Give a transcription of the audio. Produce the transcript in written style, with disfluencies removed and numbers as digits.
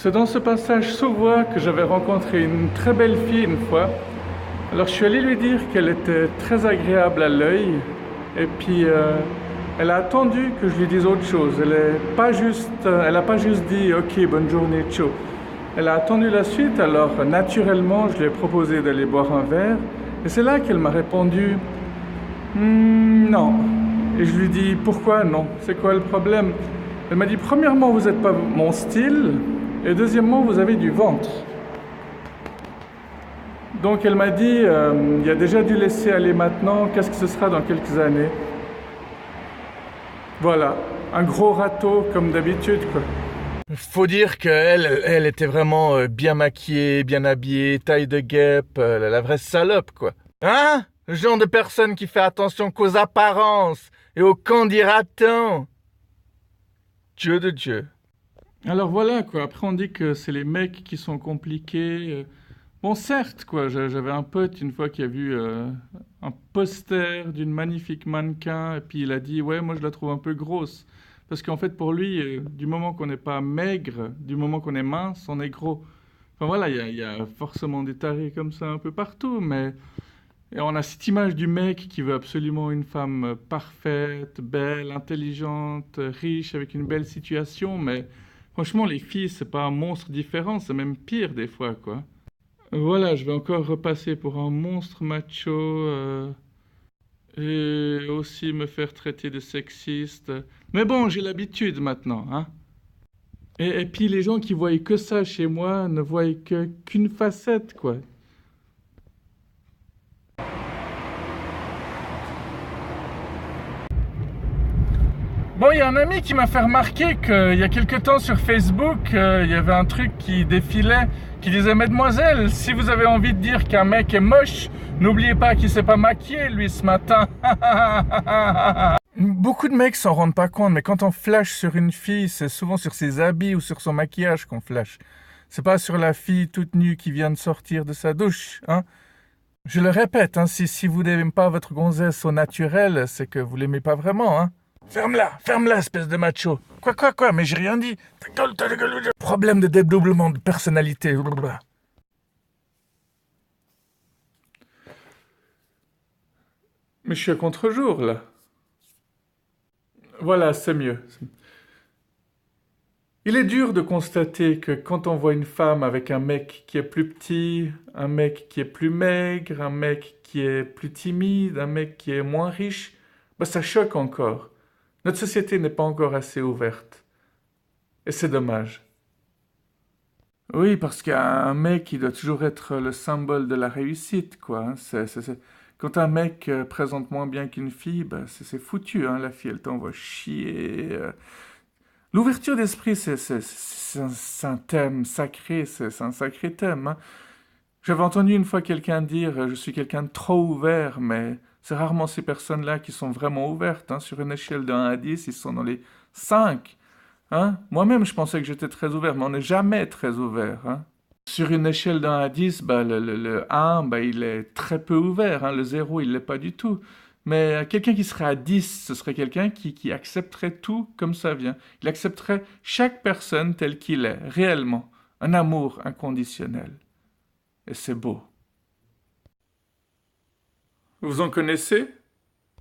C'est dans ce passage sous voie que j'avais rencontré une très belle fille une fois. Alors je suis allé lui dire qu'elle était très agréable à l'œil et puis elle a attendu que je lui dise autre chose. Elle a pas juste dit OK, bonne journée, ciao. Elle a attendu la suite, alors naturellement je lui ai proposé d'aller boire un verre et c'est là qu'elle m'a répondu non. Et je lui dis pourquoi non? C'est quoi le problème? Elle m'a dit premièrement vous n'êtes pas mon style et deuxièmement vous avez du ventre. Donc elle m'a dit il a déjà dû laisser aller maintenant, qu'est-ce que ce sera dans quelques années? Voilà, un gros râteau comme d'habitude quoi. Faut dire qu'elle était vraiment bien maquillée, bien habillée, taille de guêpe, la vraie salope, quoi. Hein? Le genre de personne qui fait attention qu'aux apparences et au qu'en dira-t-on. Dieu de Dieu. Alors voilà quoi, après on dit que c'est les mecs qui sont compliqués. Bon certes quoi, j'avais un pote une fois qui a vu un poster d'une magnifique mannequin et puis il a dit ouais moi je la trouve un peu grosse. Parce qu'en fait, pour lui, du moment qu'on n'est pas maigre, du moment qu'on est mince, on est gros. Enfin voilà, il y a forcément des tarés comme ça un peu partout, mais et on a cette image du mec qui veut absolument une femme parfaite, belle, intelligente, riche, avec une belle situation, mais franchement, les filles, c'est pas un monstre différent, c'est même pire des fois, quoi. Voilà, je vais encore repasser pour un monstre macho. Et aussi me faire traiter de sexiste. Mais bon, j'ai l'habitude maintenant, hein. Et puis les gens qui voient que ça chez moi ne voient qu'une facette, quoi. Bon, il y a un ami qui m'a fait remarquer qu'il y a quelque temps sur Facebook, il y avait un truc qui défilait, qui disait « Mademoiselle, si vous avez envie de dire qu'un mec est moche, n'oubliez pas qu'il s'est pas maquillé, lui, ce matin. » Beaucoup de mecs s'en rendent pas compte, mais quand on flash sur une fille, c'est souvent sur ses habits ou sur son maquillage qu'on flash. C'est pas sur la fille toute nue qui vient de sortir de sa douche, hein. Je le répète, hein, si vous n'aimez pas votre gonzesse au naturel, c'est que vous l'aimez pas vraiment, hein. Ferme-la, espèce de macho. Quoi, mais j'ai rien dit. Ta gueule. Problème de dédoublement de personnalité. Mais je suis à contre-jour, là. Voilà, c'est mieux. Il est dur de constater que quand on voit une femme avec un mec qui est plus petit, un mec qui est plus maigre, un mec qui est plus timide, un mec qui est moins riche, bah ça choque encore. Notre société n'est pas encore assez ouverte. Et c'est dommage. Oui, parce qu'un mec, il doit toujours être le symbole de la réussite, quoi, hein. Quand un mec présente moins bien qu'une fille, bah, c'est foutu, hein. La fille, elle t'envoie chier. L'ouverture d'esprit, c'est un thème sacré, c'est un sacré thème, hein. J'avais entendu une fois quelqu'un dire je suis quelqu'un de trop ouvert, mais c'est rarement ces personnes-là qui sont vraiment ouvertes, hein. Sur une échelle de 1 à 10, ils sont dans les 5. Hein. Moi-même, je pensais que j'étais très ouvert, mais on n'est jamais très ouvert, hein. Sur une échelle de 1 à 10, bah, le 1, bah, il est très peu ouvert, hein. Le 0, il ne l'est pas du tout. Mais quelqu'un qui serait à 10, ce serait quelqu'un qui accepterait tout comme ça vient. Il accepterait chaque personne telle qu'il est, réellement. Un amour inconditionnel. Et c'est beau. Vous en connaissez?